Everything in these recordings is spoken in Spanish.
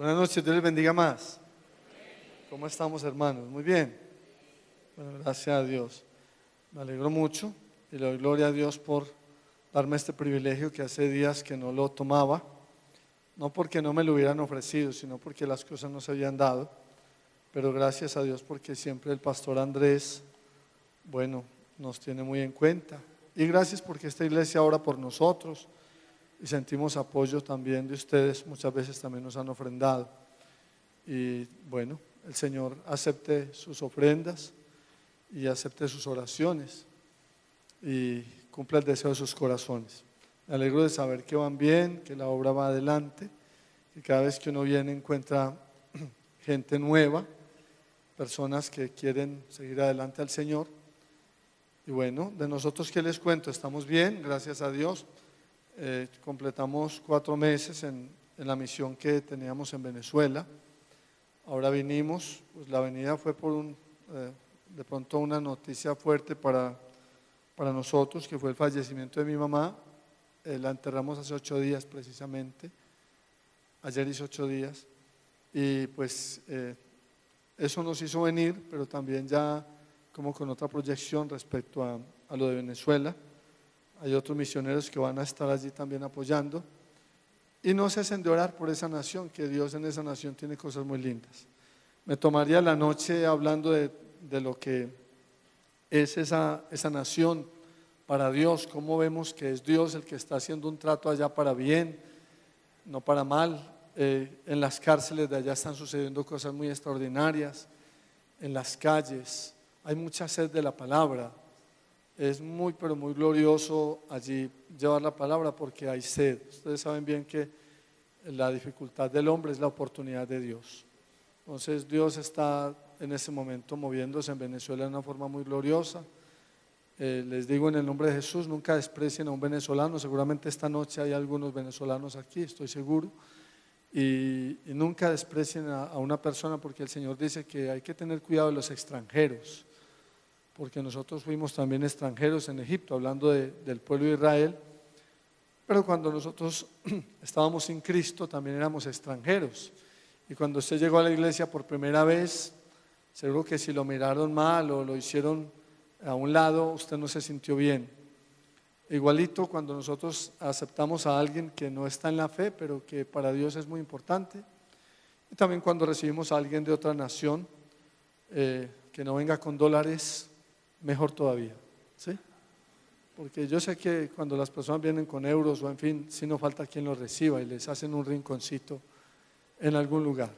Buenas noches, Dios les bendiga más. ¿Cómo estamos, hermanos? Muy bien. Bueno, gracias a Dios. Me alegro mucho y le doy gloria a Dios por darme este privilegio que hace días que no lo tomaba. No porque no me lo hubieran ofrecido, sino porque las cosas no se habían dado. Pero gracias a Dios porque siempre el pastor Andrés, bueno, nos tiene muy en cuenta. Y gracias porque esta iglesia ora por nosotros y sentimos apoyo también de ustedes. Muchas veces también nos han ofrendado. Y bueno, el Señor acepte sus ofrendas y acepte sus oraciones y cumpla el deseo de sus corazones. Me alegro de saber que van bien, que la obra va adelante, que cada vez que uno viene encuentra gente nueva, personas que quieren seguir adelante al Señor. Y bueno, de nosotros, ¿qué les cuento? Estamos bien, gracias a Dios. Completamos 4 meses en la misión que teníamos en Venezuela. Ahora vinimos, pues la venida fue por de pronto una noticia fuerte para nosotros, que fue el fallecimiento de mi mamá. La enterramos hace 8 días precisamente, ayer hizo 8 días, y pues eso nos hizo venir, pero también ya como con otra proyección respecto a lo de Venezuela. Hay otros misioneros que van a estar allí también apoyando. Y no cesen de orar por esa nación, que Dios en esa nación tiene cosas muy lindas. Me tomaría la noche hablando de lo que es esa nación para Dios, cómo vemos que es Dios el que está haciendo un trato allá para bien, no para mal. En las cárceles de allá están sucediendo cosas muy extraordinarias, en las calles, hay mucha sed de la palabra. Es muy, pero muy glorioso allí llevar la palabra porque hay sed. Ustedes saben bien que la dificultad del hombre es la oportunidad de Dios. Entonces Dios está en ese momento moviéndose en Venezuela de una forma muy gloriosa. Les digo en el nombre de Jesús, nunca desprecien a un venezolano. Seguramente esta noche hay algunos venezolanos aquí, estoy seguro. Y nunca desprecien a una persona, porque el Señor dice que hay que tener cuidado de los extranjeros, porque nosotros fuimos también extranjeros en Egipto, hablando del pueblo de Israel, pero cuando nosotros estábamos sin Cristo también éramos extranjeros. Y cuando usted llegó a la iglesia por primera vez, seguro que si lo miraron mal o lo hicieron a un lado, usted no se sintió bien. Igualito cuando nosotros aceptamos a alguien que no está en la fe, pero que para Dios es muy importante. Y también cuando recibimos a alguien de otra nación, que no venga con dólares, mejor todavía, ¿sí? Porque yo sé que cuando las personas vienen con euros o en fin, si no falta quien los reciba y les hacen un rinconcito en algún lugar.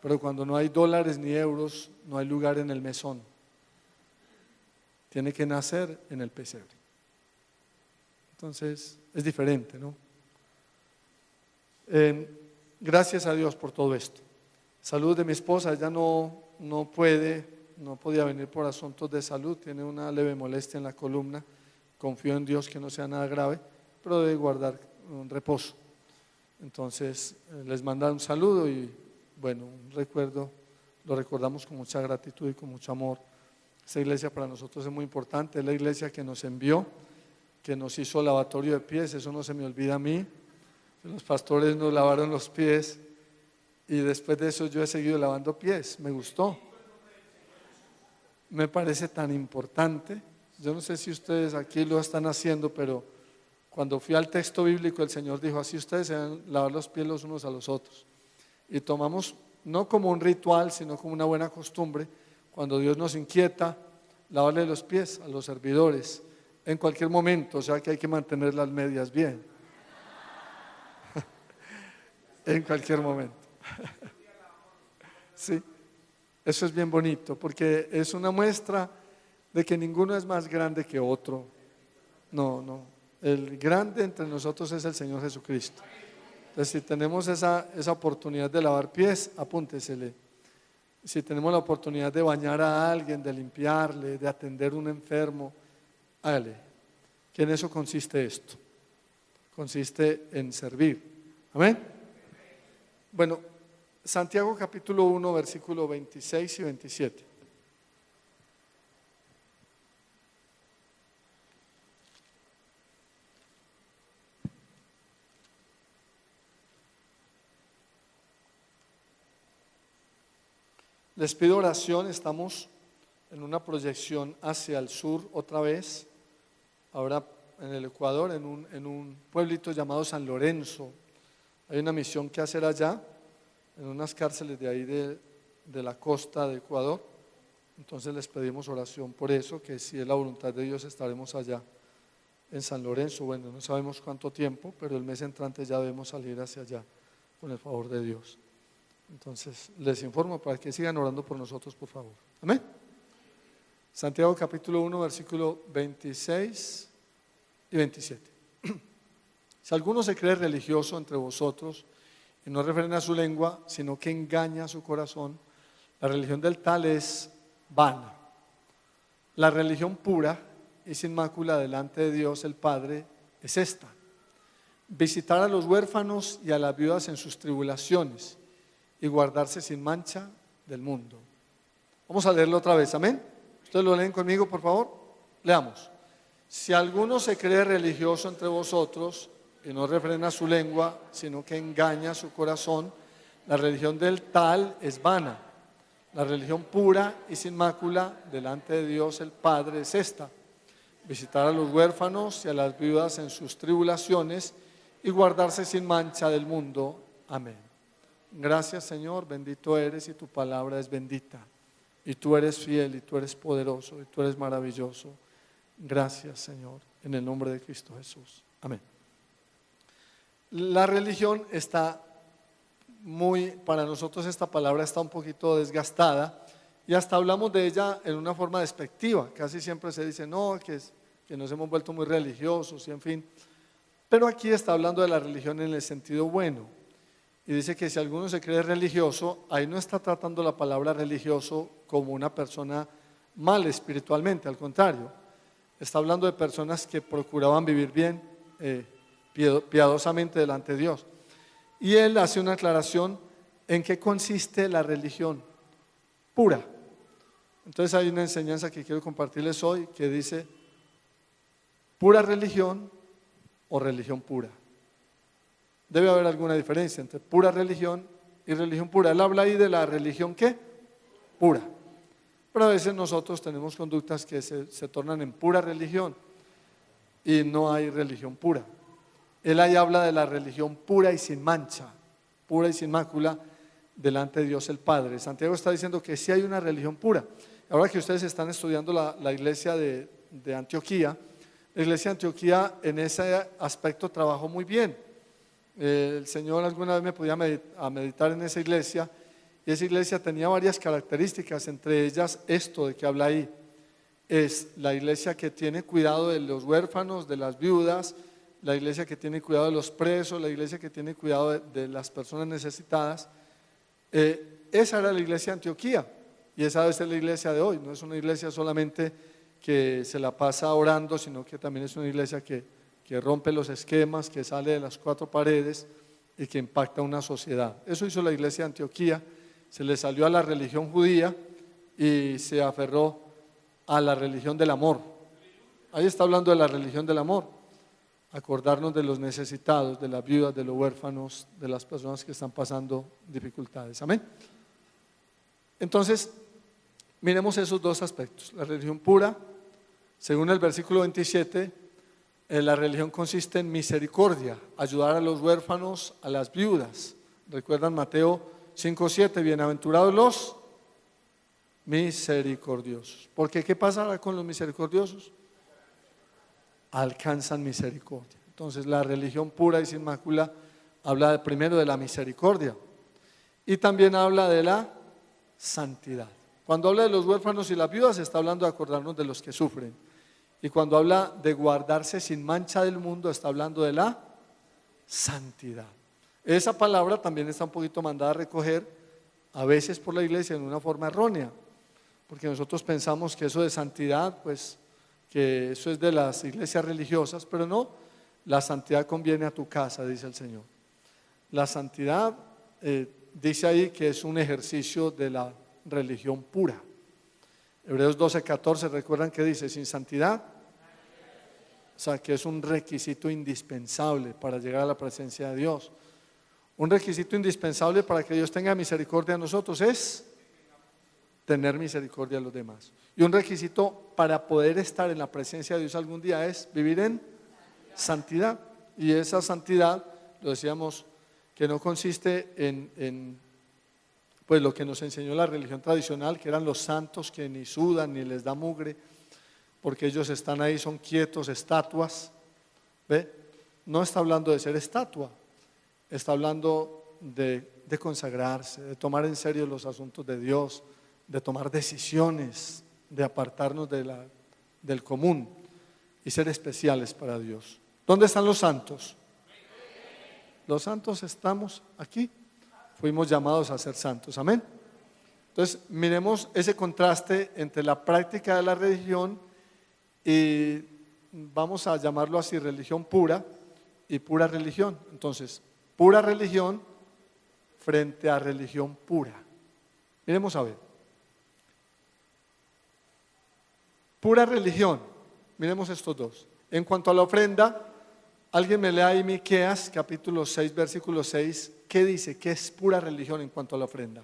Pero cuando no hay dólares ni euros, no hay lugar en el mesón. Tiene que nacer en el pesebre. Entonces es diferente, ¿no? Gracias a Dios por todo esto. Salud de mi esposa, ella no podía venir por asuntos de salud, tiene una leve molestia en la columna. Confío en Dios que no sea nada grave, pero debe guardar un reposo. Entonces les manda un saludo y bueno, un recuerdo, lo recordamos con mucha gratitud y con mucho amor. Esta iglesia para nosotros es muy importante, es la iglesia que nos envió, que nos hizo lavatorio de pies, eso no se me olvida a mí. Los pastores nos lavaron los pies y después de eso yo he seguido lavando pies, me gustó. Me parece tan importante. Yo no sé si ustedes aquí lo están haciendo, pero cuando fui al texto bíblico el Señor dijo, así ustedes se deben lavar los pies los unos a los otros. Y tomamos, no como un ritual, sino como una buena costumbre, cuando Dios nos inquieta, lavarle los pies a los servidores en cualquier momento, o sea que hay que mantener las medias bien. En cualquier momento. Sí, eso es bien bonito, porque es una muestra de que ninguno es más grande que otro. No, el grande entre nosotros es el Señor Jesucristo. Entonces, si tenemos esa oportunidad de lavar pies, apúntesele. Si tenemos la oportunidad de bañar a alguien, de limpiarle, de atender a un enfermo, hágale. Que en eso consiste esto. Consiste en servir. Amén. Bueno, Santiago capítulo 1, versículo 26 y 27. Les pido oración, estamos en una proyección hacia el sur otra vez, ahora en el Ecuador, en un pueblito llamado San Lorenzo. Hay una misión que hacer allá, en unas cárceles de ahí de la costa de Ecuador. Entonces les pedimos oración por eso, que si es la voluntad de Dios estaremos allá en San Lorenzo. Bueno, no sabemos cuánto tiempo, pero el mes entrante ya debemos salir hacia allá con el favor de Dios. Entonces les informo para que sigan orando por nosotros, por favor. Amén. Santiago capítulo 1, versículo 26 y 27. Si alguno se cree religioso entre vosotros y no refrena su lengua, sino que engaña su corazón, la religión del tal es vana. La religión pura y sin mácula delante de Dios el Padre es esta: visitar a los huérfanos y a las viudas en sus tribulaciones y guardarse sin mancha del mundo. Vamos a leerlo otra vez, amén. ¿Ustedes lo leen conmigo, por favor? Leamos. Si alguno se cree religioso entre vosotros y no refrena su lengua, sino que engaña su corazón, la religión del tal es vana. La religión pura y sin mácula delante de Dios el Padre es esta: visitar a los huérfanos y a las viudas en sus tribulaciones y guardarse sin mancha del mundo. Amén. Gracias, Señor, bendito eres y tu palabra es bendita. Y tú eres fiel y tú eres poderoso y tú eres maravilloso. Gracias, Señor, en el nombre de Cristo Jesús. Amén. La religión está para nosotros esta palabra está un poquito desgastada y hasta hablamos de ella en una forma despectiva. Casi siempre se dice, no, que nos hemos vuelto muy religiosos y en fin. Pero aquí está hablando de la religión en el sentido bueno. Y dice que si alguno se cree religioso, ahí no está tratando la palabra religioso como una persona mal espiritualmente, al contrario. Está hablando de personas que procuraban vivir bien, piadosamente delante de Dios. Y él hace una aclaración en qué consiste la religión pura. Entonces hay una enseñanza que quiero compartirles hoy que dice: pura religión o religión pura. Debe haber alguna diferencia entre pura religión y religión pura. Él habla ahí de la religión ¿qué? Pura. Pero a veces nosotros tenemos conductas que se tornan en pura religión y no hay religión pura. Él ahí habla de la religión pura y sin mancha, pura y sin mácula delante de Dios el Padre. Santiago está diciendo que sí hay una religión pura. Ahora que ustedes están estudiando la iglesia de Antioquía, la iglesia de Antioquía en ese aspecto trabajó muy bien. El Señor alguna vez me podía meditar en esa iglesia y esa iglesia tenía varias características, entre ellas esto de que habla ahí. Es la iglesia que tiene cuidado de los huérfanos, de las viudas, la iglesia que tiene cuidado de los presos, la iglesia que tiene cuidado de las personas necesitadas. Esa era la iglesia de Antioquía y esa debe ser la iglesia de hoy. No es una iglesia solamente que se la pasa orando, sino que también es una iglesia que rompe los esquemas, que sale de las cuatro paredes y que impacta una sociedad. Eso hizo la iglesia de Antioquía. Se le salió a la religión judía y se aferró a la religión del amor. Ahí está hablando de la religión del amor. Acordarnos de los necesitados, de las viudas, de los huérfanos, de las personas que están pasando dificultades. Amén. Entonces, miremos esos dos aspectos. La religión pura, según el versículo 27, la religión consiste en misericordia, ayudar a los huérfanos, a las viudas. ¿Recuerdan Mateo 5:7? Bienaventurados los misericordiosos. Porque ¿qué pasará con los misericordiosos? Alcanzan misericordia. Entonces la religión pura y sin mácula habla primero de la misericordia y también habla de la santidad. Cuando habla de los huérfanos y las viudas está hablando de acordarnos de los que sufren, y cuando habla de guardarse sin mancha del mundo está hablando de la santidad. Esa palabra también está un poquito mandada a recoger a veces por la iglesia en una forma errónea, porque nosotros pensamos que eso de santidad, pues que eso es de las iglesias religiosas, pero no, la santidad conviene a tu casa, dice el Señor. La santidad dice ahí que es un ejercicio de la religión pura. Hebreos 12:14, recuerdan que dice, sin santidad, o sea que es un requisito indispensable para llegar a la presencia de Dios. Un requisito indispensable para que Dios tenga misericordia de nosotros es tener misericordia de los demás. Y un requisito para poder estar en la presencia de Dios algún día es vivir en santidad. Y esa santidad, lo decíamos, que no consiste en pues lo que nos enseñó la religión tradicional, que eran los santos que ni sudan ni les da mugre, porque ellos están ahí, son quietos, estatuas. ¿Ve? No está hablando de ser estatua, está hablando de consagrarse, de tomar en serio los asuntos de Dios, de tomar decisiones, de apartarnos del común y ser especiales para Dios. ¿Dónde están los santos? Los santos estamos aquí. Fuimos llamados a ser santos, amén. Entonces miremos ese contraste entre la práctica de la religión y vamos a llamarlo así, religión pura y pura religión. Entonces, pura religión frente a religión pura. Miremos a ver. Pura religión, miremos estos dos. En cuanto a la ofrenda, alguien me lea ahí Miqueas capítulo 6 versículo 6. ¿Qué dice? ¿Qué es pura religión en cuanto a la ofrenda?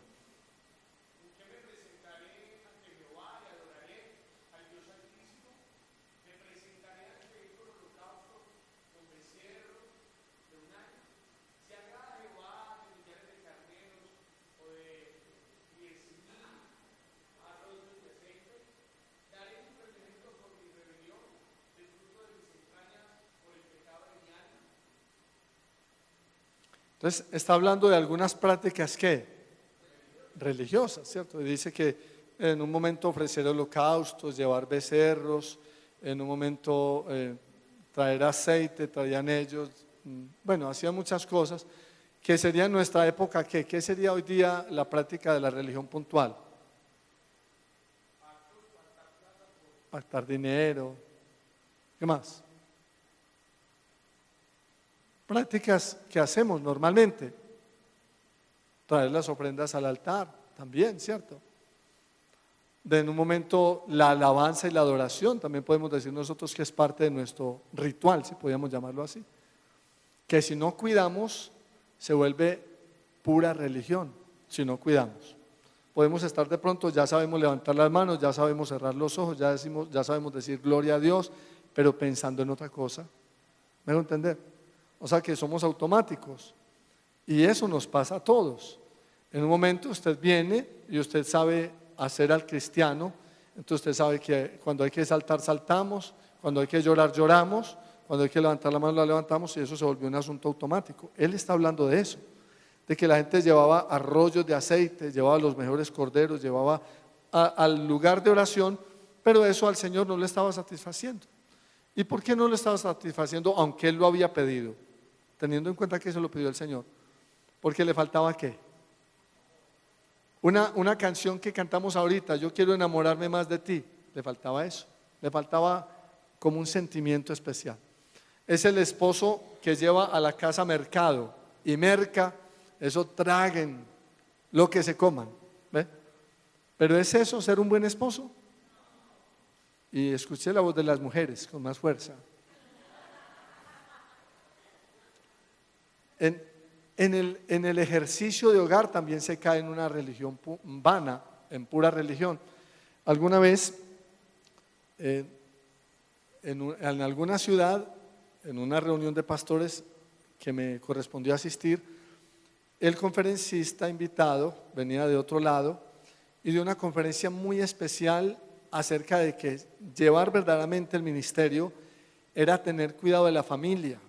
Entonces está hablando de algunas prácticas que religiosas, ¿cierto? Y dice que en un momento ofrecer holocaustos, llevar becerros, en un momento traer aceite, traían ellos, bueno, hacían muchas cosas que sería en nuestra época. ¿Qué sería hoy día la práctica de la religión puntual? Pactar dinero, ¿qué más? Prácticas que hacemos normalmente, traer las ofrendas al altar también, ¿cierto? En un momento la alabanza y la adoración, también podemos decir nosotros que es parte de nuestro ritual, si podíamos llamarlo así, que si no cuidamos se vuelve pura religión, si no cuidamos. Podemos estar de pronto, ya sabemos levantar las manos, ya sabemos cerrar los ojos, ya sabemos decir gloria a Dios, pero pensando en otra cosa. ¿Me hago entender? O sea que somos automáticos y eso nos pasa a todos. En un momento usted viene y usted sabe hacer al cristiano, entonces usted sabe que cuando hay que saltar, saltamos, cuando hay que llorar, lloramos, cuando hay que levantar la mano, la levantamos, y eso se volvió un asunto automático. Él está hablando de eso, de que la gente llevaba arroyos de aceite, llevaba los mejores corderos, llevaba al lugar de oración, pero eso al Señor no le estaba satisfaciendo. ¿Y por qué no lo estaba satisfaciendo aunque Él lo había pedido? Teniendo en cuenta que eso lo pidió el Señor. Porque le faltaba ¿qué? Una canción que cantamos ahorita, yo quiero enamorarme más de ti, le faltaba eso, le faltaba como un sentimiento especial. Es el esposo que lleva a la casa mercado y merca, eso traguen lo que se coman, ¿ve? Pero ¿es eso ser un buen esposo? Y escuché la voz de las mujeres con más fuerza. En el ejercicio de hogar también se cae en una religión vana, en pura religión. Alguna vez en alguna ciudad, en una reunión de pastores que me correspondió asistir, el conferencista invitado venía de otro lado y dio una conferencia muy especial acerca de que llevar verdaderamente el ministerio era tener cuidado de la familia.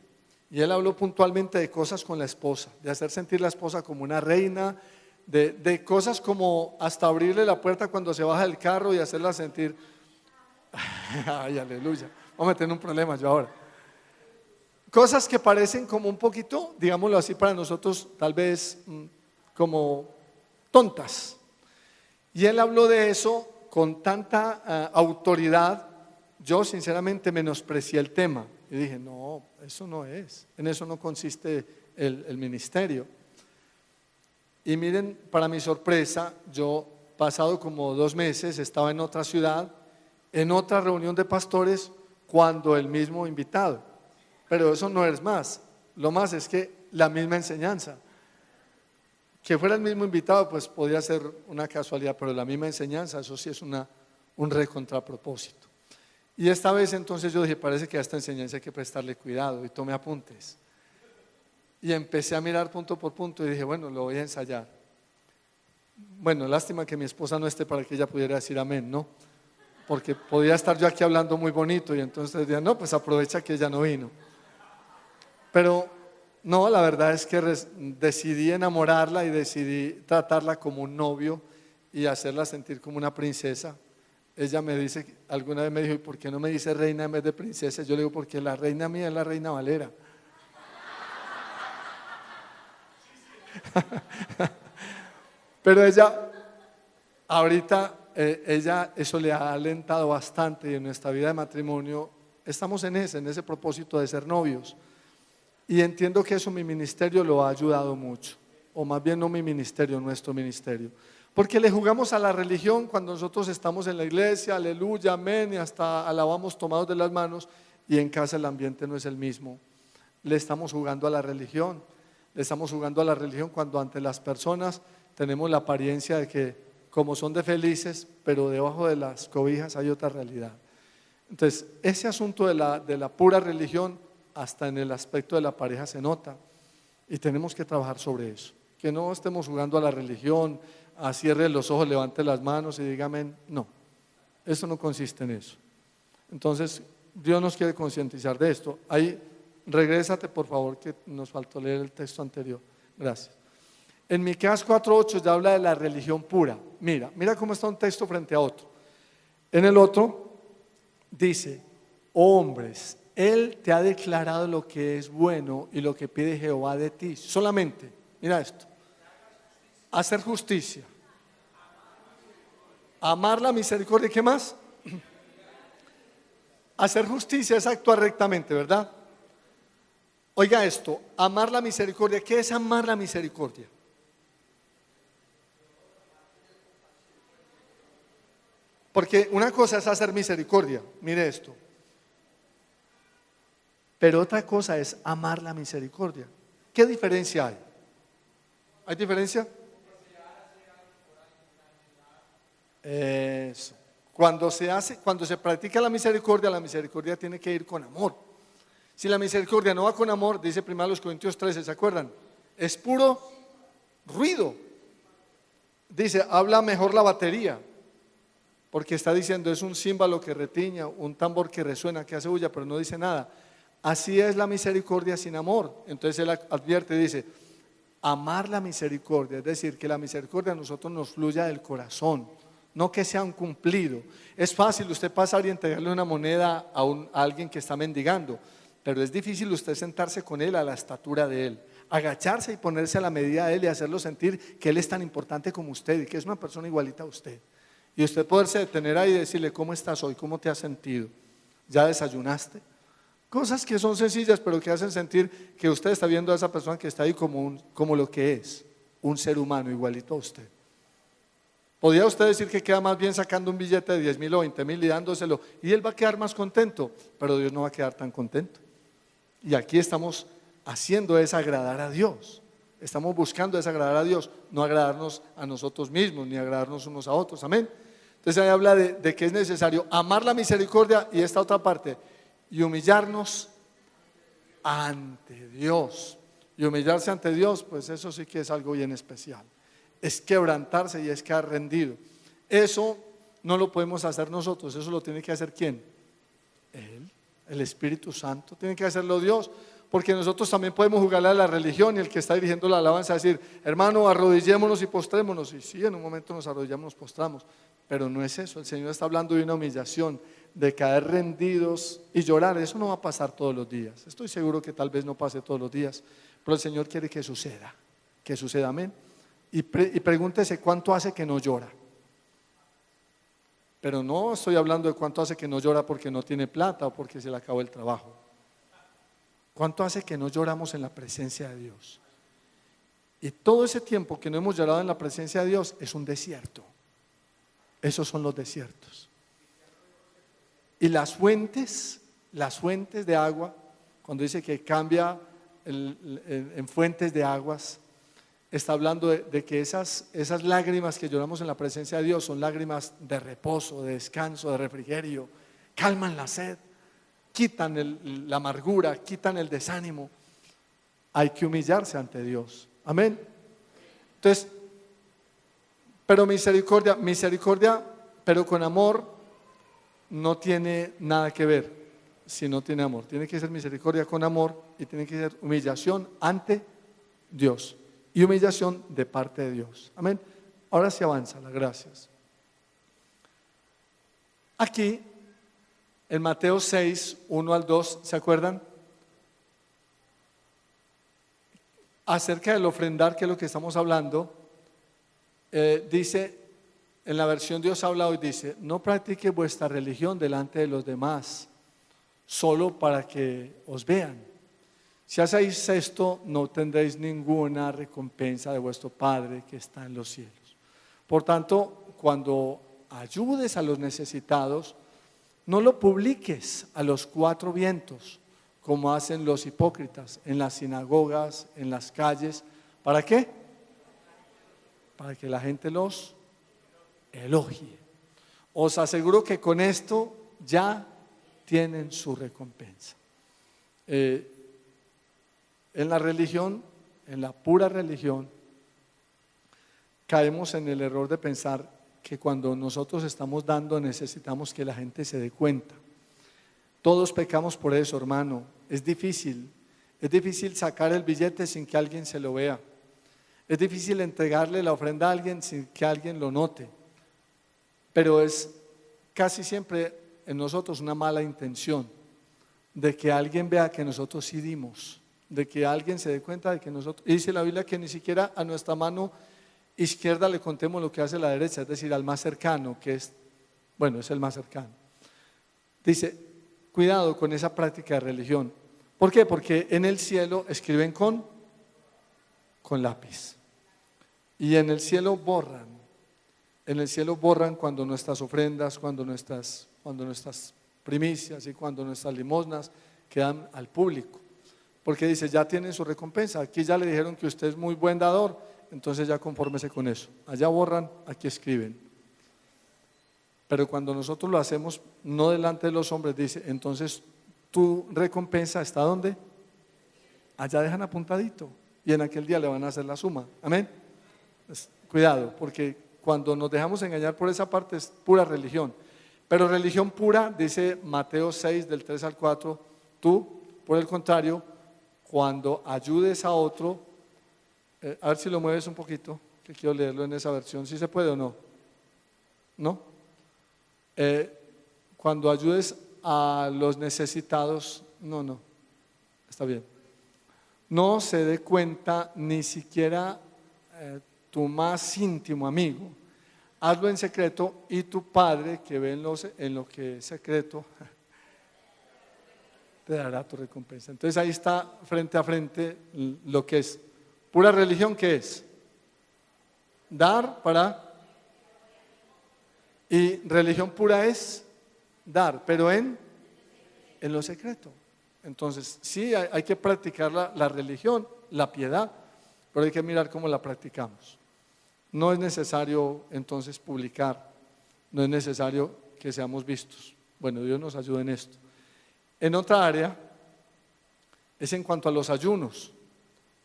Y él habló puntualmente de cosas con la esposa, de hacer sentir la esposa como una reina, de cosas como hasta abrirle la puerta cuando se baja del carro y hacerla sentir, ay, aleluya, vamos a tener un problema yo ahora. Cosas que parecen como un poquito, digámoslo así para nosotros, tal vez como tontas. Y él habló de eso con tanta autoridad, yo sinceramente menosprecié el tema. Y dije, no, eso no es, en eso no consiste el ministerio. Y miren, para mi sorpresa, yo pasado como 2 meses estaba en otra ciudad, en otra reunión de pastores, cuando el mismo invitado. Pero eso no es más, lo más es que la misma enseñanza. Que fuera el mismo invitado, pues podía ser una casualidad, pero la misma enseñanza, eso sí es un recontrapropósito. Y esta vez entonces yo dije, parece que a esta enseñanza hay que prestarle cuidado, y tomé apuntes. Y empecé a mirar punto por punto y dije, bueno, lo voy a ensayar. Bueno, lástima que mi esposa no esté para que ella pudiera decir amén, ¿no? Porque podía estar yo aquí hablando muy bonito y entonces decía, no, pues aprovecha que ella no vino. Pero no, la verdad es que decidí enamorarla y decidí tratarla como un novio y hacerla sentir como una princesa. Ella me dice, alguna vez me dijo, ¿y por qué no me dice reina en vez de princesa? Yo le digo, porque la reina mía es la reina Valera. Pero ella, ahorita, ella, eso le ha alentado bastante y en nuestra vida de matrimonio estamos en ese propósito de ser novios. Y entiendo que eso mi ministerio lo ha ayudado mucho, o más bien no mi ministerio, nuestro ministerio. Porque le jugamos a la religión cuando nosotros estamos en la iglesia, aleluya, amén, y hasta alabamos tomados de las manos, y en casa el ambiente no es el mismo. Le estamos jugando a la religión, le estamos jugando a la religión cuando ante las personas tenemos la apariencia de que como son de felices, pero debajo de las cobijas hay otra realidad. Entonces, ese asunto de la pura religión, hasta en el aspecto de la pareja se nota, y tenemos que trabajar sobre eso. Que no estemos jugando a la religión, a cierre los ojos, levante las manos y diga amén. No, eso no consiste en eso. Entonces, Dios nos quiere concientizar de esto. Ahí, regrésate por favor, que nos faltó leer el texto anterior. Gracias. En Miqueas 4:8 ya habla de la religión pura. Mira cómo está un texto frente a otro. En el otro dice, oh hombres, Él te ha declarado lo que es bueno y lo que pide Jehová de ti. Solamente, mira esto, hacer justicia, amar la misericordia, ¿qué más? Hacer justicia es actuar rectamente, ¿verdad? Oiga esto, amar la misericordia. ¿Qué es amar la misericordia? Porque una cosa es hacer misericordia, mire esto, pero otra cosa es amar la misericordia. ¿Qué diferencia hay? ¿Hay diferencia? Eso. Cuando se practica la misericordia tiene que ir con amor. Si la misericordia no va con amor, dice 1 Corintios 13, ¿se acuerdan? Es puro ruido. Dice, habla mejor la batería, porque está diciendo, es un címbalo que retiña, un tambor que resuena, que hace bulla, pero no dice nada. Así es la misericordia sin amor. Entonces él advierte, dice, amar la misericordia, es decir, que la misericordia a nosotros nos fluya del corazón, no que sea un cumplido. Es fácil usted pasar y entregarle una moneda a alguien que está mendigando, pero es difícil usted sentarse con él a la estatura de él, agacharse y ponerse a la medida de él y hacerlo sentir que él es tan importante como usted y que es una persona igualita a usted. Y usted poderse detener ahí y decirle, ¿cómo estás hoy? ¿Cómo te has sentido? ¿Ya desayunaste? Cosas que son sencillas, pero que hacen sentir que usted está viendo a esa persona que está ahí como lo que es, un ser humano igualito a usted. ¿Podría usted decir que queda más bien sacando un billete de 10,000 o 20,000 y dándoselo? Y él va a quedar más contento, pero Dios no va a quedar tan contento. Y aquí estamos haciendo es agradar a Dios. Estamos buscando es agradar a Dios, no agradarnos a nosotros mismos, ni agradarnos unos a otros. Amén. Entonces ahí habla de que es necesario amar la misericordia y esta otra parte, y humillarnos ante Dios. Y humillarse ante Dios, pues eso sí que es algo bien especial. Es quebrantarse y es quedar rendido. Eso no lo podemos hacer nosotros, eso lo tiene que hacer ¿quién? Él, el Espíritu Santo, tiene que hacerlo Dios. Porque nosotros también podemos jugarle a la religión y el que está dirigiendo la alabanza decir, hermano, arrodillémonos y postrémonos. Y sí, en un momento nos arrodillamos, nos postramos, pero no es eso. El Señor está hablando de una humillación, de caer rendidos y llorar. Eso no va a pasar todos los días. Estoy seguro que tal vez no pase todos los días, pero el Señor quiere que suceda, amén. Y pregúntese cuánto hace que no llora. Pero no estoy hablando de cuánto hace que no llora porque no tiene plata o porque se le acabó el trabajo. ¿Cuánto hace que no lloramos en la presencia de Dios? Y todo ese tiempo que no hemos llorado en la presencia de Dios es un desierto. Esos son los desiertos. Y las fuentes de agua, cuando dice que cambia en fuentes de aguas, está hablando de que esas lágrimas que lloramos en la presencia de Dios son lágrimas de reposo, de descanso, de refrigerio, calman la sed, quitan la amargura, quitan el desánimo. Hay que humillarse ante Dios. Amén. Entonces, pero misericordia, pero con amor no tiene nada que ver si no tiene amor. Tiene que ser misericordia con amor y tiene que ser humillación ante Dios y humillación de parte de Dios. Amén. Ahora sí avanza, las gracias. Aquí, en Mateo 6, 1 al 2, ¿se acuerdan? Acerca del ofrendar, que es lo que estamos hablando, dice, en la versión Dios habla hoy, dice: no practique vuestra religión delante de los demás, solo para que os vean. Si hacéis esto, no tendréis ninguna recompensa de vuestro Padre que está en los cielos. Por tanto, cuando ayudes a los necesitados, no lo publiques a los cuatro vientos, como hacen los hipócritas en las sinagogas, en las calles. ¿Para qué? Para que la gente los elogie. Os aseguro que con esto ya tienen su recompensa. En la religión, en la pura religión, caemos en el error de pensar que cuando nosotros estamos dando necesitamos que la gente se dé cuenta. Todos pecamos por eso, hermano. Es difícil sacar el billete sin que alguien se lo vea. Es difícil entregarle la ofrenda a alguien sin que alguien lo note. Pero es casi siempre en nosotros una mala intención de que alguien vea que nosotros sí dimos, de que alguien se dé cuenta de que nosotros, y dice la Biblia que ni siquiera a nuestra mano izquierda le contemos lo que hace la derecha, es decir, al más cercano, que es el más cercano. Dice, cuidado con esa práctica de religión. ¿Por qué? Porque en el cielo escriben con lápiz, y en el cielo borran. En el cielo borran cuando nuestras ofrendas, cuando nuestras primicias y cuando nuestras limosnas quedan al público. Porque dice, ya tienen su recompensa. Aquí ya le dijeron que usted es muy buen dador, entonces ya confórmese con eso. Allá borran, aquí escriben. Pero cuando nosotros lo hacemos no delante de los hombres, dice, entonces tu recompensa ¿está dónde? Allá dejan apuntadito y en aquel día le van a hacer la suma. Amén. Pues, cuidado, porque cuando nos dejamos engañar por esa parte es pura religión. Pero religión pura, dice Mateo 6 del 3 al 4, tú, por el contrario, cuando ayudes a otro, a ver si lo mueves un poquito, que quiero leerlo en esa versión, si se puede o no. ¿No? Cuando ayudes a los necesitados, no, está bien. No se dé cuenta ni siquiera tu más íntimo amigo. Hazlo en secreto y tu Padre que ve en lo que es secreto te dará tu recompensa. Entonces ahí está frente a frente lo que es pura religión. ¿Qué es? Dar para, y religión pura es dar, pero en lo secreto. Entonces sí hay que practicar la religión, la piedad, pero hay que mirar cómo la practicamos. No es necesario entonces publicar, no es necesario que seamos vistos. Bueno, Dios nos ayude en esto. En otra área es en cuanto a los ayunos,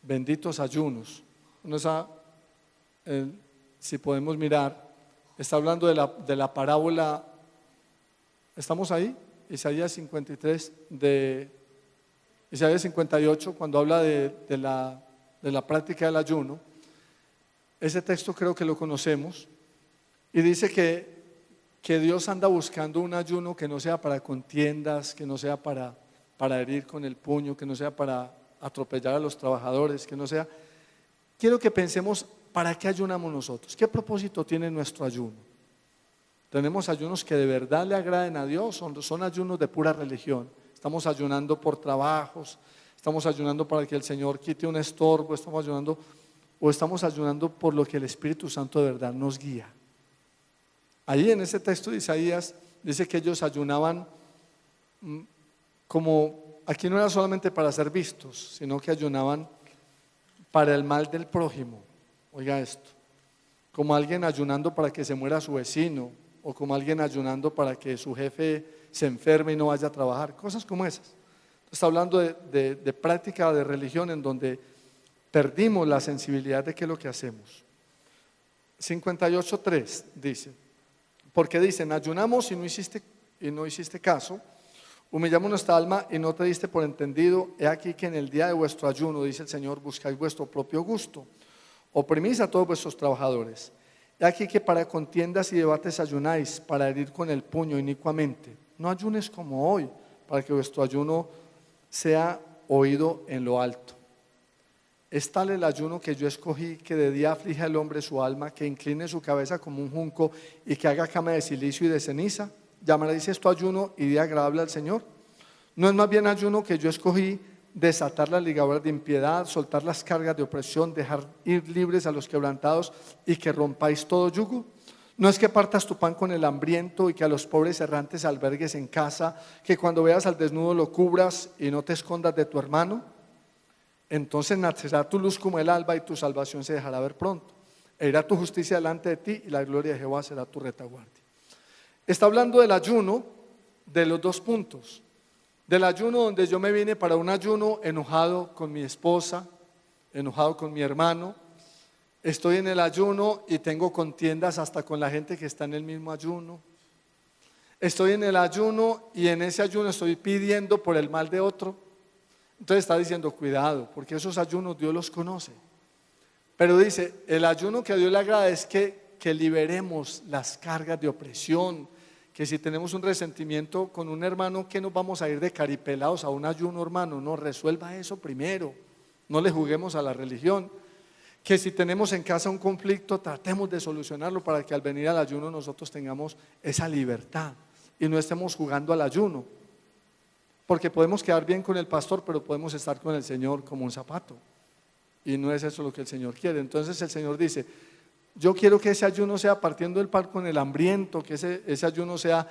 benditos ayunos. Si podemos mirar, está hablando de la parábola, ¿estamos ahí? Isaías 53, de Isaías 58, cuando habla de la práctica del ayuno. Ese texto creo que lo conocemos y dice que Dios anda buscando un ayuno que no sea para contiendas, que no sea para herir con el puño, que no sea para atropellar a los trabajadores, que no sea. Quiero que pensemos, ¿para qué ayunamos nosotros? ¿Qué propósito tiene nuestro ayuno? ¿Tenemos ayunos que de verdad le agraden a Dios? ¿Son ayunos de pura religión? ¿Estamos ayunando por trabajos? ¿Estamos ayunando para que el Señor quite un estorbo? ¿Estamos ayunando por lo que el Espíritu Santo de verdad nos guía? Ahí en ese texto de Isaías dice que ellos ayunaban como, aquí no era solamente para ser vistos, sino que ayunaban para el mal del prójimo. oiga esto, como alguien ayunando para que se muera su vecino, o como alguien ayunando para que su jefe se enferme y no vaya a trabajar, cosas como esas. Está hablando de práctica de religión en donde perdimos la sensibilidad de qué es lo que hacemos. 58:3 dice, porque dicen, ayunamos y no hiciste caso, humillamos nuestra alma y no te diste por entendido. He aquí que en el día de vuestro ayuno, dice el Señor, buscáis vuestro propio gusto, oprimís a todos vuestros trabajadores. He aquí que para contiendas y debates ayunáis, para herir con el puño inicuamente. No ayunes como hoy, para que vuestro ayuno sea oído en lo alto. Es tal el ayuno que yo escogí, que de día aflige al hombre su alma, que incline su cabeza como un junco y que haga cama de silicio y de ceniza. ¿Llamaréis esto ayuno y día agradable al Señor? ¿No es más bien ayuno que yo escogí, desatar las ligaduras de impiedad, soltar las cargas de opresión, dejar ir libres a los quebrantados y que rompáis todo yugo? ¿No es que partas tu pan con el hambriento y que a los pobres errantes albergues en casa, que cuando veas al desnudo lo cubras y no te escondas de tu hermano? Entonces nacerá tu luz como el alba y tu salvación se dejará ver pronto. E irá tu justicia delante de ti y la gloria de Jehová será tu retaguardia. Está hablando del ayuno de los dos puntos. Del ayuno donde yo me vine para un ayuno enojado con mi esposa, enojado con mi hermano. Estoy en el ayuno y tengo contiendas hasta con la gente que está en el mismo ayuno. Estoy en el ayuno y en ese ayuno estoy pidiendo por el mal de otro. Entonces está diciendo, cuidado, porque esos ayunos Dios los conoce. Pero dice, el ayuno que a Dios le agrada es que liberemos las cargas de opresión, que si tenemos un resentimiento con un hermano, que nos vamos a ir de caripelados a un ayuno, hermano. No, resuelva eso primero, no le juguemos a la religión. Que si tenemos en casa un conflicto, tratemos de solucionarlo para que al venir al ayuno nosotros tengamos esa libertad y no estemos jugando al ayuno. Porque podemos quedar bien con el pastor, pero podemos estar con el Señor como un zapato. Y no es eso lo que el Señor quiere. Entonces el Señor dice, yo quiero que ese ayuno sea partiendo el pan con el hambriento, que ese ayuno sea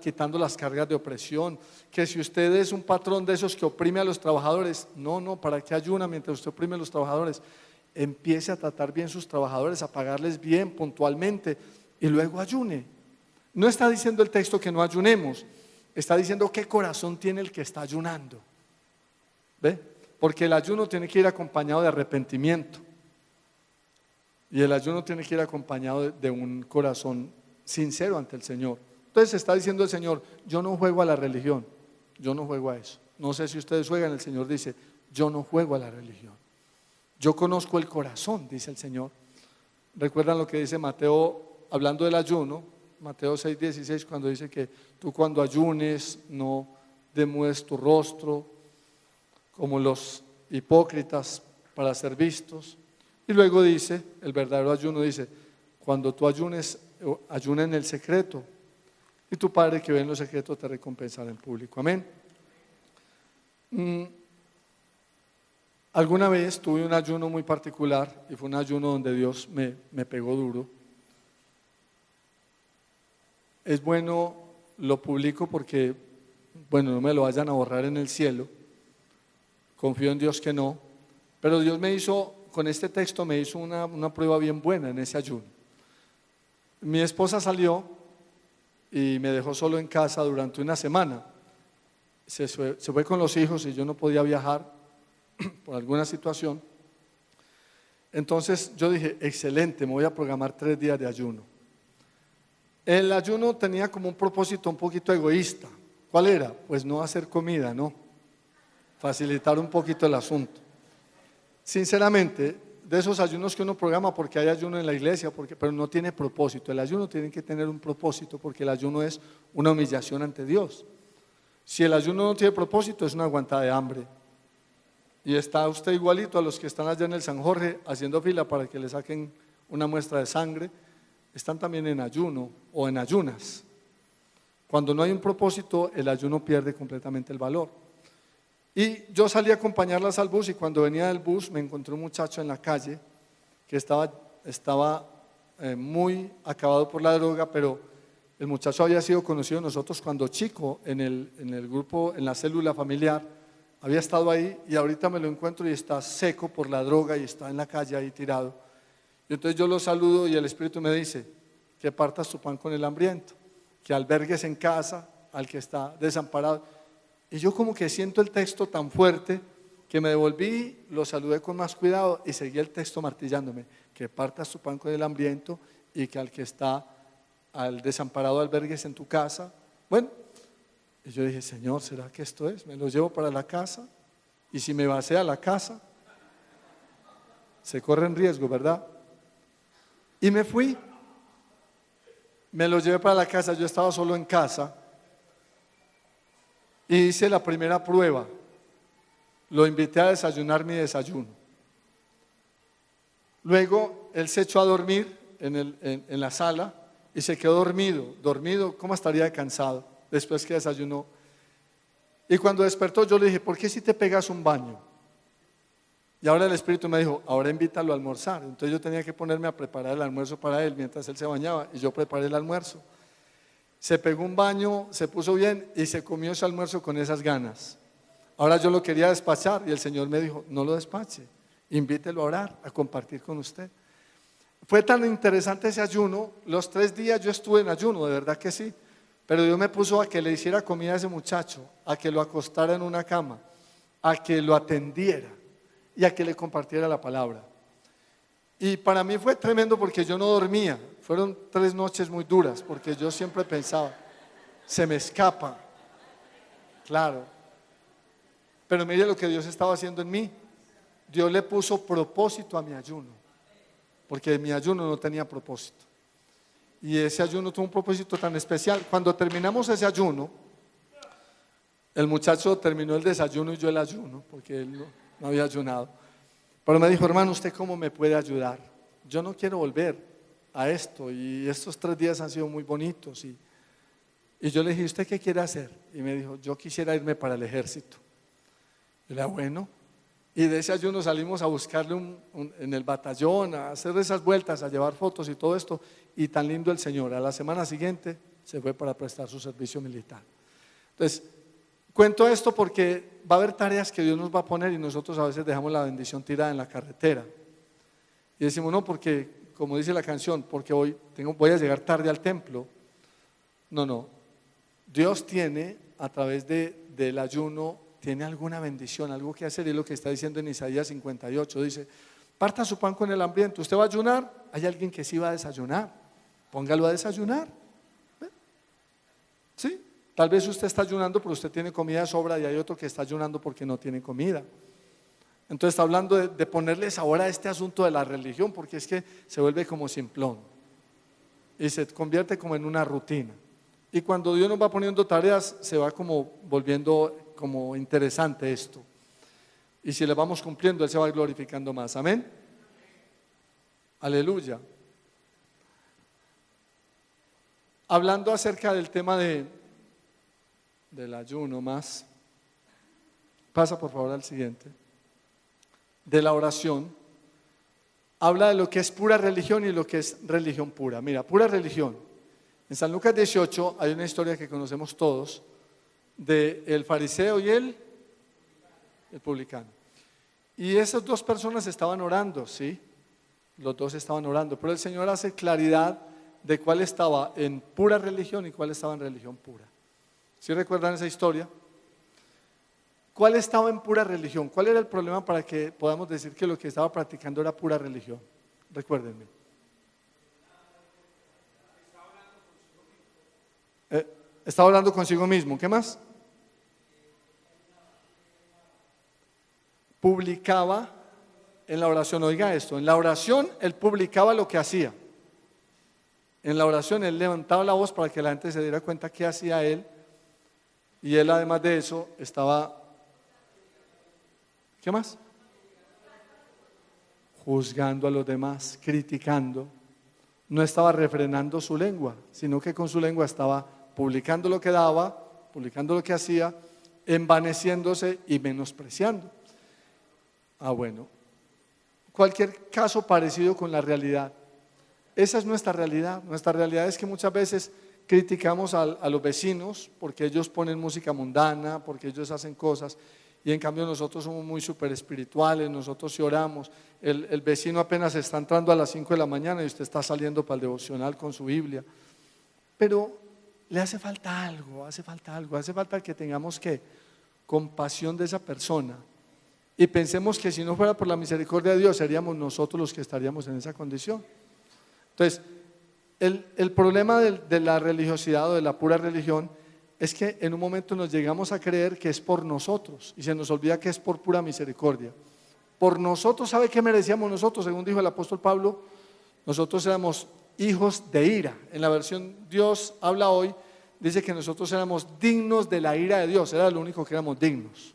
quitando las cargas de opresión. Que si usted es un patrón de esos que oprime a los trabajadores, no, ¿para qué ayuna mientras usted oprime a los trabajadores? Empiece a tratar bien sus trabajadores, a pagarles bien puntualmente y luego ayune. No está diciendo el texto que no ayunemos. Está diciendo qué corazón tiene el que está ayunando. ¿Ve? Porque el ayuno tiene que ir acompañado de arrepentimiento. Y el ayuno tiene que ir acompañado de un corazón sincero ante el Señor. Entonces está diciendo el Señor, yo no juego a la religión, yo no juego a eso. No sé si ustedes juegan, el Señor dice, yo no juego a la religión. Yo conozco el corazón, dice el Señor. ¿Recuerdan lo que dice Mateo hablando del ayuno? Mateo 6:16, cuando dice que tú cuando ayunes no demudes tu rostro como los hipócritas para ser vistos. Y luego dice, el verdadero ayuno dice, cuando tú ayunes, ayuna en el secreto y tu Padre que ve en los secretos te recompensará en público. Amén. Alguna vez tuve un ayuno muy particular y fue un ayuno donde Dios me pegó duro. Es bueno, lo publico porque, bueno, no me lo vayan a borrar en el cielo. Confío en Dios que no. Pero Dios me hizo, con este texto me hizo una prueba bien buena en ese ayuno. Mi esposa salió y me dejó solo en casa durante una semana. Se fue con los hijos y yo no podía viajar por alguna situación. Entonces yo dije, excelente, me voy a programar 3 días de ayuno. El ayuno tenía como un propósito un poquito egoísta. ¿Cuál era? Pues no hacer comida, no. Facilitar un poquito el asunto. Sinceramente, de esos ayunos que uno programa porque hay ayuno en la iglesia, pero no tiene propósito. El ayuno tiene que tener un propósito porque el ayuno es una humillación ante Dios. Si el ayuno no tiene propósito, es una aguantada de hambre. Y está usted igualito a los que están allá en el San Jorge haciendo fila para que le saquen una muestra de sangre. Están también en ayuno o en ayunas. Cuando no hay un propósito, el ayuno pierde completamente el valor. Y yo salí a acompañarlas al bus y cuando venía del bus me encontré un muchacho en la calle que estaba muy acabado por la droga, pero el muchacho había sido conocido de nosotros cuando chico en el grupo, en la célula familiar, había estado ahí y ahorita me lo encuentro y está seco por la droga y está en la calle ahí tirado. Y entonces yo lo saludo y el Espíritu me dice que partas tu pan con el hambriento, que albergues en casa al que está desamparado. Y yo como que siento el texto tan fuerte que me devolví, lo saludé con más cuidado y seguí el texto martillándome, que partas tu pan con el hambriento y que al que está, al desamparado albergues en tu casa. Bueno, y yo dije, Señor, ¿será que esto es? ¿Me lo llevo para la casa? Y si me vacía la casa, se corre en riesgo, ¿verdad? Y me fui, me lo llevé para la casa, yo estaba solo en casa y hice la primera prueba. Lo invité a desayunar mi desayuno. Luego él se echó a dormir en la sala y se quedó dormido, ¿cómo estaría de cansado después que desayunó? Y cuando despertó yo le dije, ¿por qué si te pegas un baño? Y ahora el Espíritu me dijo, ahora invítalo a almorzar. Entonces yo tenía que ponerme a preparar el almuerzo para él mientras él se bañaba y yo preparé el almuerzo. Se pegó un baño, se puso bien y se comió ese almuerzo con esas ganas. Ahora yo lo quería despachar y el Señor me dijo, no lo despache, invítelo a orar, a compartir con usted. Fue tan interesante ese ayuno, los 3 días yo estuve en ayuno, de verdad que sí, pero Dios me puso a que le hiciera comida a ese muchacho, a que lo acostara en una cama, a que lo atendiera y a que le compartiera la palabra. Y para mí fue tremendo porque yo no dormía, fueron 3 noches muy duras, porque yo siempre pensaba, se me escapa, claro. Pero mire lo que Dios estaba haciendo en mí. Dios le puso propósito a mi ayuno, porque mi ayuno no tenía propósito. Y ese ayuno tuvo un propósito tan especial. Cuando terminamos ese ayuno, el muchacho terminó el desayuno y yo el ayuno, porque él no había ayunado. Pero me dijo, hermano, ¿usted cómo me puede ayudar? Yo no quiero volver a esto y estos 3 días han sido muy bonitos. Y yo le dije, ¿usted qué quiere hacer? Y me dijo, yo quisiera irme para el ejército. Y le dije, bueno, y de ese ayuno salimos a buscarle en el batallón, a hacer esas vueltas, a llevar fotos y todo esto, y tan lindo el Señor. A la semana siguiente se fue para prestar su servicio militar. Entonces, cuento esto porque va a haber tareas que Dios nos va a poner y nosotros a veces dejamos la bendición tirada en la carretera. Y decimos, no, porque, como dice la canción, porque voy a llegar tarde al templo. No, Dios tiene, a través del ayuno, tiene alguna bendición, algo que hacer, y es lo que está diciendo en Isaías 58, dice, parta su pan con el hambriento. ¿Usted va a ayunar? Hay alguien que sí va a desayunar, póngalo a desayunar. ¿Sí? Tal vez usted está ayunando pero usted tiene comida de sobra y hay otro que está ayunando porque no tiene comida. Entonces está hablando de ponerle sabor a este asunto de la religión, porque es que se vuelve como simplón y se convierte como en una rutina. Y cuando Dios nos va poniendo tareas, se va como volviendo como interesante esto. Y si le vamos cumpliendo, Él se va glorificando más. Amén. Aleluya. Hablando acerca del tema del ayuno más. Pasa por favor al siguiente. De la oración. Habla de lo que es pura religión y lo que es religión pura. Mira, pura religión. En San Lucas 18 hay una historia que conocemos todos del fariseo y el publicano. Y esas 2 personas estaban orando, ¿sí? Los 2 estaban orando, pero el Señor hace claridad de cuál estaba en pura religión y cuál estaba en religión pura. ¿Sí recuerdan esa historia? ¿Cuál estaba en pura religión? ¿Cuál era el problema para que podamos decir que lo que estaba practicando era pura religión? Recuérdenme. Estaba hablando consigo mismo. ¿Qué más? Publicaba en la oración. Oiga esto, en la oración él publicaba lo que hacía. En la oración él levantaba la voz para que la gente se diera cuenta qué hacía él. Y él además de eso estaba, ¿qué más? Juzgando a los demás, criticando. No estaba refrenando su lengua, sino que con su lengua estaba publicando lo que daba, publicando lo que hacía, envaneciéndose y menospreciando. Bueno, cualquier caso parecido con la realidad. Esa es nuestra realidad. Nuestra realidad es que muchas veces criticamos a los vecinos porque ellos ponen música mundana, porque ellos hacen cosas, y en cambio nosotros somos muy súper espirituales, nosotros sí oramos. El vecino apenas está entrando a las 5 de la mañana y usted está saliendo para el devocional con su Biblia. Pero le hace falta algo, hace falta que tengamos compasión de esa persona y pensemos que si no fuera por la misericordia de Dios seríamos nosotros los que estaríamos en esa condición. Entonces, el problema de la religiosidad o de la pura religión es que en un momento nos llegamos a creer que es por nosotros y se nos olvida que es por pura misericordia. Por nosotros, ¿sabe qué merecíamos nosotros? Según dijo el apóstol Pablo, nosotros éramos hijos de ira. En la versión Dios habla hoy, dice que nosotros éramos dignos de la ira de Dios, era lo único que éramos dignos.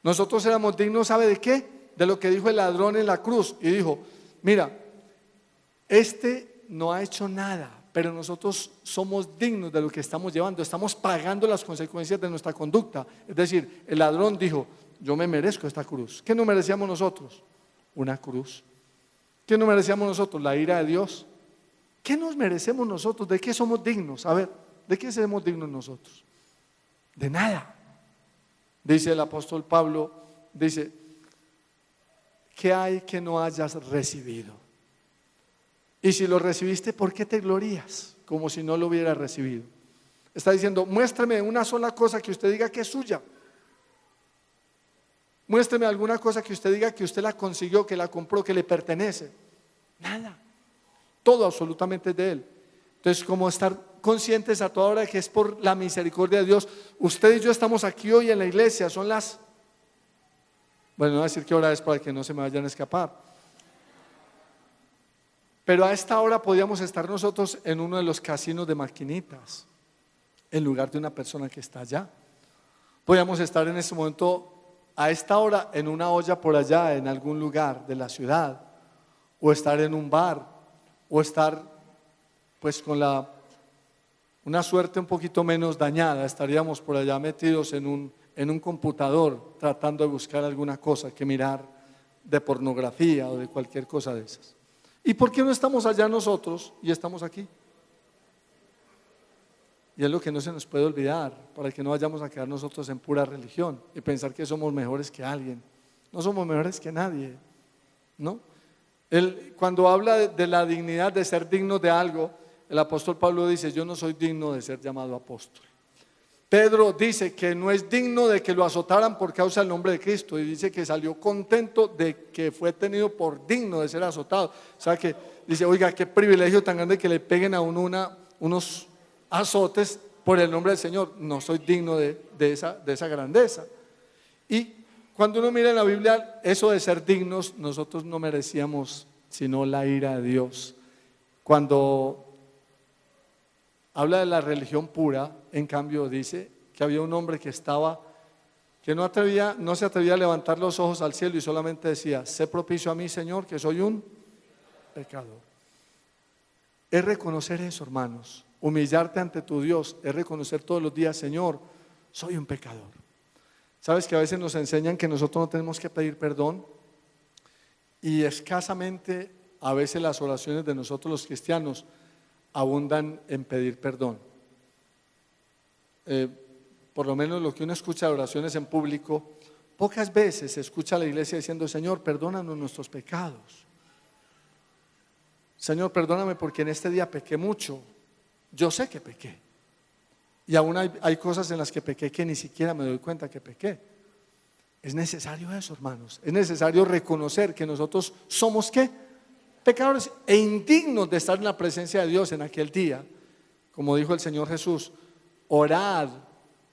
Nosotros éramos dignos, ¿sabe de qué? De lo que dijo el ladrón en la cruz, y dijo, mira, este no ha hecho nada, pero nosotros somos dignos de lo que estamos llevando, estamos pagando las consecuencias de nuestra conducta. Es decir, el ladrón dijo, yo me merezco esta cruz. ¿Qué no merecíamos nosotros? Una cruz. ¿Qué no merecíamos nosotros? La ira de Dios. ¿Qué nos merecemos nosotros? ¿De qué somos dignos? A ver, ¿de qué somos dignos nosotros? De nada. Dice el apóstol Pablo, dice, ¿qué hay que no hayas recibido? Y si lo recibiste, ¿por qué te glorías? Como si no lo hubieras recibido. Está diciendo, muéstrame una sola cosa que usted diga que es suya. Muéstrame alguna cosa que usted diga que usted la consiguió, que la compró, que le pertenece. Nada. Todo absolutamente es de Él. Entonces, como estar conscientes a toda hora que es por la misericordia de Dios. Usted y yo estamos aquí hoy en la iglesia, son las... Bueno, no voy a decir qué hora es para que no se me vayan a escapar. Pero a esta hora podíamos estar nosotros en uno de los casinos de maquinitas, en lugar de una persona que está allá. Podíamos estar en este momento, a esta hora, en una olla por allá, en algún lugar de la ciudad, o estar en un bar, o estar pues con una suerte un poquito menos dañada, estaríamos por allá metidos en un computador tratando de buscar alguna cosa que mirar de pornografía o de cualquier cosa de esas. ¿Y por qué no estamos allá nosotros y estamos aquí? Y es lo que no se nos puede olvidar, para que no vayamos a quedar nosotros en pura religión y pensar que somos mejores que alguien. No somos mejores que nadie, ¿no? Cuando habla de la dignidad de ser digno de algo, el apóstol Pablo dice, yo no soy digno de ser llamado apóstol. Pedro dice que no es digno de que lo azotaran por causa del nombre de Cristo, y dice que salió contento de que fue tenido por digno de ser azotado. O sea que dice, oiga, qué privilegio tan grande que le peguen a uno unos azotes por el nombre del Señor. No soy digno de esa grandeza. Y cuando uno mira en la Biblia eso de ser dignos, nosotros no merecíamos sino la ira de Dios. Cuando habla de la religión pura, en cambio dice que había un hombre que no se atrevía a levantar los ojos al cielo y solamente decía, sé propicio a mí, Señor, que soy un pecador. Es reconocer eso, hermanos, humillarte ante tu Dios, es reconocer todos los días, Señor, soy un pecador. ¿Sabes que a veces nos enseñan que nosotros no tenemos que pedir perdón? Y escasamente a veces las oraciones de nosotros los cristianos abundan en pedir perdón. Por lo menos lo que uno escucha de oraciones en público, pocas veces se escucha a la iglesia diciendo, Señor, perdónanos nuestros pecados. Señor, perdóname porque en este día pequé mucho. Yo sé que pequé. Y aún hay cosas en las que pequé que ni siquiera me doy cuenta que pequé. Es necesario eso, hermanos. Es necesario reconocer que nosotros somos ¿qué? Pecadores e indignos de estar en la presencia de Dios en aquel día. Como dijo el Señor Jesús, orad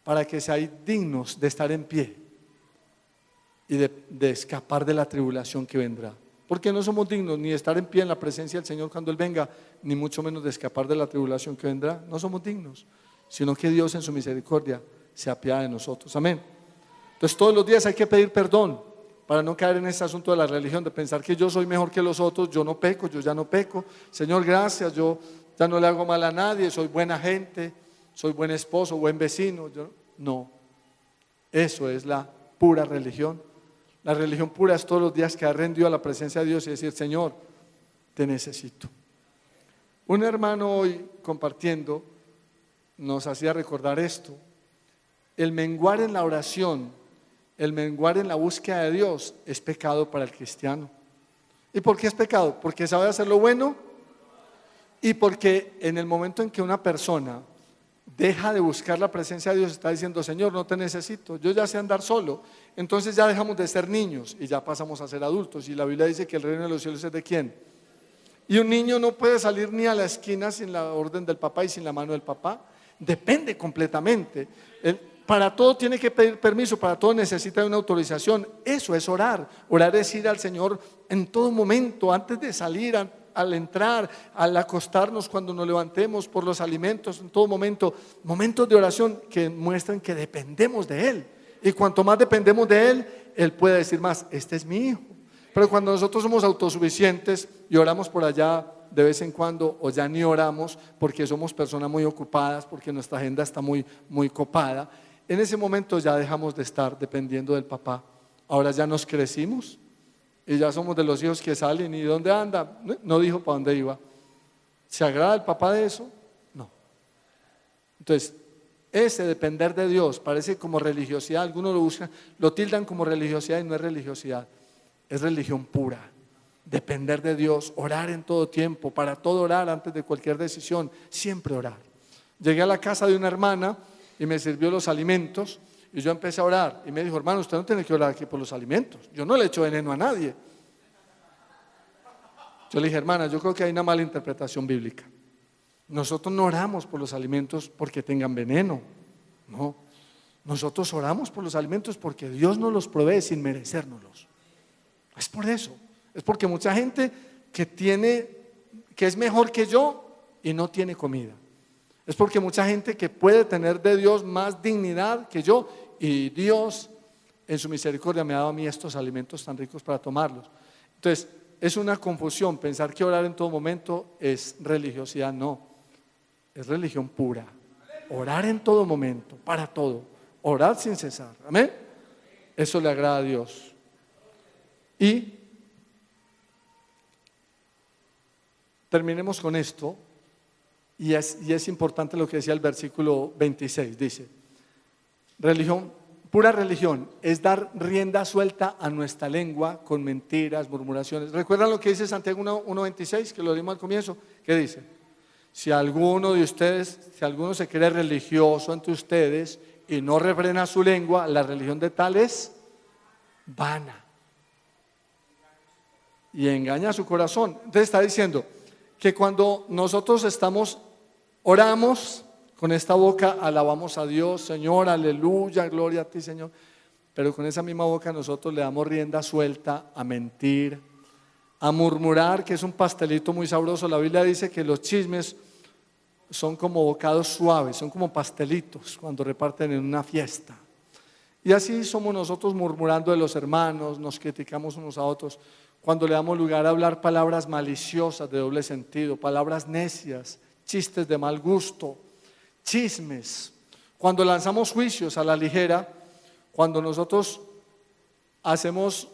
para que seáis dignos de estar en pie y de escapar de la tribulación que vendrá. Porque no somos dignos ni de estar en pie en la presencia del Señor cuando Él venga, ni mucho menos de escapar de la tribulación que vendrá. No somos dignos, sino que Dios en su misericordia se apiada de nosotros. Amén. Entonces todos los días hay que pedir perdón para no caer en este asunto de la religión, de pensar que yo soy mejor que los otros, yo no peco, yo ya no peco. Señor, gracias, yo ya no le hago mal a nadie, soy buena gente, soy buen esposo, buen vecino. No, eso es la pura religión. La religión pura es todos los días quedar rendido a la presencia de Dios y decir, Señor, te necesito. Un hermano hoy compartiendo nos hacía recordar esto: el menguar en la oración, el menguar en la búsqueda de Dios es pecado para el cristiano. ¿Y por qué es pecado? Porque sabe hacer lo bueno y porque en el momento en que una persona deja de buscar la presencia de Dios, está diciendo: Señor, no te necesito, yo ya sé andar solo. Entonces ya dejamos de ser niños y ya pasamos a ser adultos. Y la Biblia dice que el reino de los cielos es ¿de quién? Y un niño no puede salir ni a la esquina sin la orden del papá y sin la mano del papá. Depende completamente. Para todo tiene que pedir permiso, para todo necesita una autorización. Eso es orar. Orar es ir al Señor en todo momento, antes de salir, al entrar, al acostarnos, cuando nos levantemos, por los alimentos, en todo momento. Momentos de oración que muestran que dependemos de Él. Y cuanto más dependemos de Él, Él puede decir más: este es mi hijo. Pero cuando nosotros somos autosuficientes y oramos por allá de vez en cuando, o ya ni oramos porque somos personas muy ocupadas, porque nuestra agenda está muy copada, en ese momento ya dejamos de estar dependiendo del papá. Ahora ya nos crecimos y ya somos de los hijos que salen. ¿Y dónde anda? No dijo para dónde iba. ¿Se agrada el papá de eso? No. Entonces, ese depender de Dios parece como religiosidad. Algunos lo buscan, lo tildan como religiosidad, y no es religiosidad, es religión pura. Depender de Dios, orar en todo tiempo, para todo orar, antes de cualquier decisión, siempre orar. Llegué a la casa de una hermana y me sirvió los alimentos y yo empecé a orar y me dijo: hermano, usted no tiene que orar aquí por los alimentos, yo no le echo veneno a nadie. Yo le dije: hermana, yo creo que hay una mala interpretación bíblica. Nosotros no oramos por los alimentos porque tengan veneno, no. Nosotros oramos por los alimentos porque Dios nos los provee sin merecérnoslos. Es por eso. Es porque mucha gente que es mejor que yo y no tiene comida. Es porque mucha gente que puede tener de Dios más dignidad que yo, y Dios en su misericordia me ha dado a mí estos alimentos tan ricos para tomarlos. Entonces es una confusión pensar que orar en todo momento es religiosidad. No, es religión pura. Orar en todo momento, para todo, orar sin cesar. Amén. Eso le agrada a Dios. Y terminemos con esto. Y es importante lo que decía el versículo 26. Dice: religión, pura religión es dar rienda suelta a nuestra lengua con mentiras, murmuraciones. ¿Recuerdan lo que dice Santiago 1:26, que lo dimos al comienzo? ¿Qué dice? Si alguno se cree religioso entre ustedes y no refrena su lengua, la religión de tal es vana y engaña a su corazón. Entonces está diciendo que cuando nosotros oramos con esta boca, alabamos a Dios: Señor, aleluya, gloria a ti, Señor. Pero con esa misma boca nosotros le damos rienda suelta a mentir, a murmurar, que es un pastelito muy sabroso. La Biblia dice que los chismes son como bocados suaves, son como pastelitos cuando reparten en una fiesta. Y así somos nosotros, murmurando de los hermanos, nos criticamos unos a otros. Cuando le damos lugar a hablar palabras maliciosas de doble sentido, palabras necias, chistes de mal gusto, chismes. Cuando lanzamos juicios a la ligera, cuando nosotros hacemos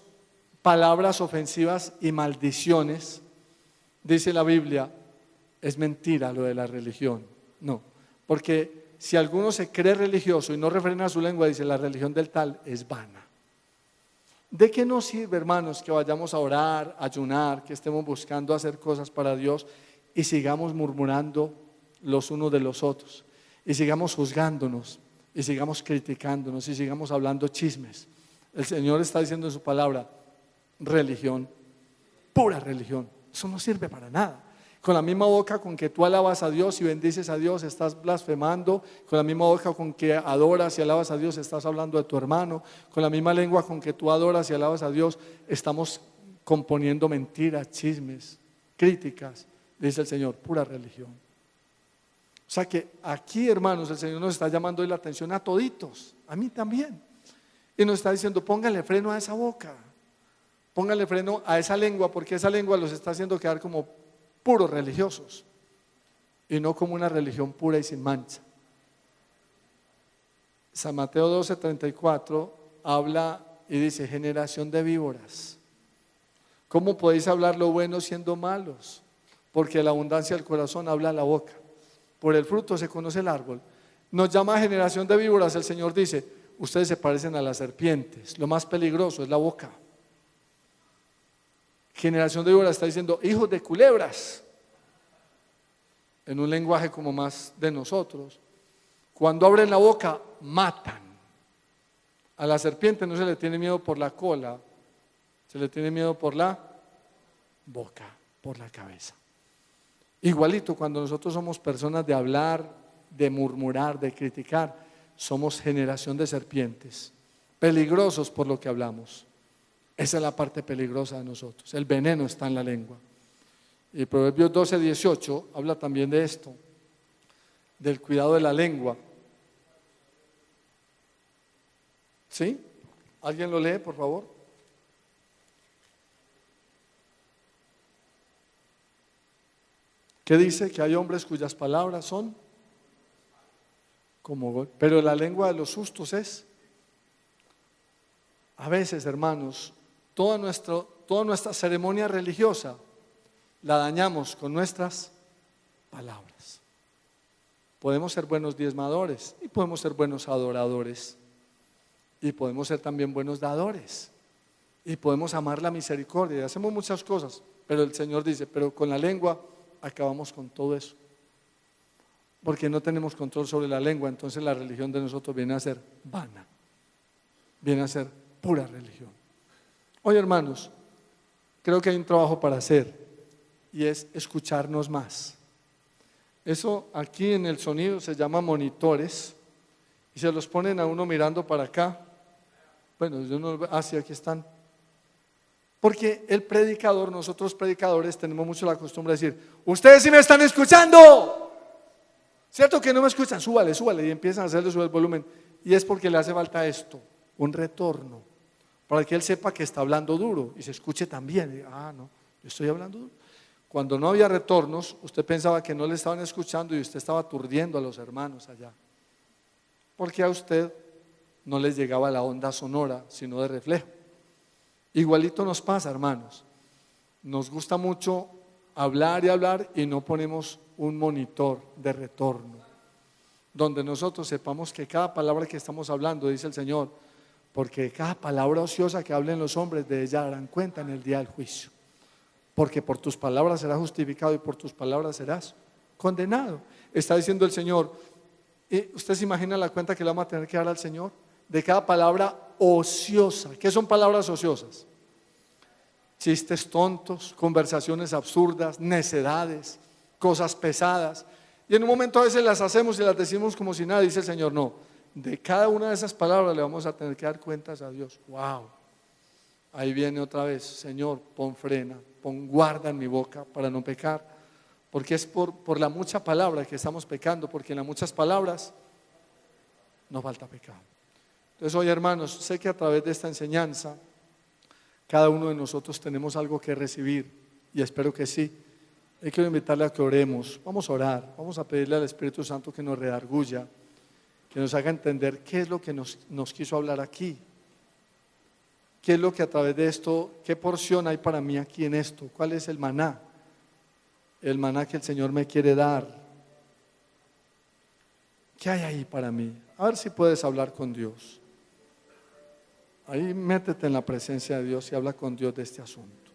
palabras ofensivas y maldiciones, dice la Biblia, es mentira lo de la religión. No, porque si alguno se cree religioso y no refrena su lengua, dice: la religión del tal es vana. ¿De qué nos sirve, hermanos, que vayamos a orar, a ayunar, que estemos buscando hacer cosas para Dios y sigamos murmurando los unos de los otros, y sigamos juzgándonos, y sigamos criticándonos, y sigamos hablando chismes? El Señor está diciendo en su palabra: religión, pura religión. Eso no sirve para nada. Con la misma boca con que tú alabas a Dios y bendices a Dios, estás blasfemando. Con la misma boca con que adoras y alabas a Dios, estás hablando de tu hermano. Con la misma lengua con que tú adoras y alabas a Dios, estamos componiendo mentiras, chismes, críticas. Dice el Señor: pura religión. O sea que aquí, hermanos, el Señor nos está llamando hoy la atención a toditos, a mí también. Y nos está diciendo: póngale freno a esa boca, póngale freno a esa lengua, porque esa lengua los está haciendo quedar como puros religiosos y no como una religión pura y sin mancha. San Mateo 12:34 habla y dice: generación de víboras, ¿cómo podéis hablar lo bueno siendo malos? Porque la abundancia del corazón habla la boca. Por el fruto se conoce el árbol. Nos llama generación de víboras. El Señor dice: ustedes se parecen a las serpientes. Lo más peligroso es la boca. Generación de víboras está diciendo hijos de culebras, en un lenguaje como más de nosotros. Cuando abren la boca, matan. A la serpiente no se le tiene miedo por la cola, se le tiene miedo por la boca, por la cabeza. Igualito cuando nosotros somos personas de hablar, de murmurar, de criticar, somos generación de serpientes, peligrosos por lo que hablamos. Esa es la parte peligrosa de nosotros. El veneno está en la lengua. Y Proverbios 12:18 habla también de esto, del cuidado de la lengua. ¿Sí? ¿Alguien lo lee, por favor? ¿Qué dice? Que hay hombres cuyas palabras son como gol. Pero la lengua de los justos es. A veces, hermanos, toda nuestra ceremonia religiosa la dañamos con nuestras palabras. Podemos ser buenos diezmadores y podemos ser buenos adoradores y podemos ser también buenos dadores y podemos amar la misericordia y hacemos muchas cosas, pero el Señor dice, pero con la lengua acabamos con todo eso, porque no tenemos control sobre la lengua. Entonces la religión de nosotros viene a ser vana, viene a ser pura religión. Hoy, hermanos, creo que hay un trabajo para hacer y es escucharnos más. Eso aquí en el sonido se llama monitores y se los ponen a uno mirando para acá. Bueno, yo no, sí, aquí están. Porque el predicador, nosotros predicadores tenemos mucho la costumbre de decir, ustedes sí me están escuchando, ¿cierto que no me escuchan? Súbale, súbale, y empiezan a hacerle subir el volumen. Y es porque le hace falta esto, un retorno, para que él sepa que está hablando duro y se escuche también. Y, no, yo estoy hablando duro. Cuando no había retornos, usted pensaba que no le estaban escuchando y usted estaba aturdiendo a los hermanos allá, porque a usted no les llegaba la onda sonora, sino de reflejo. Igualito nos pasa, hermanos. Nos gusta mucho hablar y hablar y no ponemos un monitor de retorno, donde nosotros sepamos que cada palabra que estamos hablando, dice el Señor, porque cada palabra ociosa que hablen los hombres, de ella darán cuenta en el día del juicio. Porque por tus palabras serás justificado y por tus palabras serás condenado. Está diciendo el Señor. ¿Y usted se imagina la cuenta que le vamos a tener que dar al Señor? De cada palabra ociosa. ¿Qué son palabras ociosas? Chistes tontos, conversaciones absurdas, necedades, cosas pesadas. Y en un momento a veces las hacemos y las decimos como si nada. Dice el Señor, no, de cada una de esas palabras le vamos a tener que dar cuentas a Dios. Wow. Ahí viene otra vez, Señor, pon frena, pon guarda en mi boca para no pecar, porque es por la mucha palabra que estamos pecando, porque en las muchas palabras nos falta pecado. Entonces hoy, hermanos, sé que a través de esta enseñanza cada uno de nosotros tenemos algo que recibir y espero que sí. Y quiero invitarle a que oremos. Vamos a orar, vamos a pedirle al Espíritu Santo que nos redarguya, que nos haga entender qué es lo que nos quiso hablar aquí. ¿Qué es lo que a través de esto, qué porción hay para mí aquí en esto? ¿Cuál es el maná? El maná que el Señor me quiere dar. ¿Qué hay ahí para mí? A ver si puedes hablar con Dios. Ahí métete en la presencia de Dios y habla con Dios de este asunto.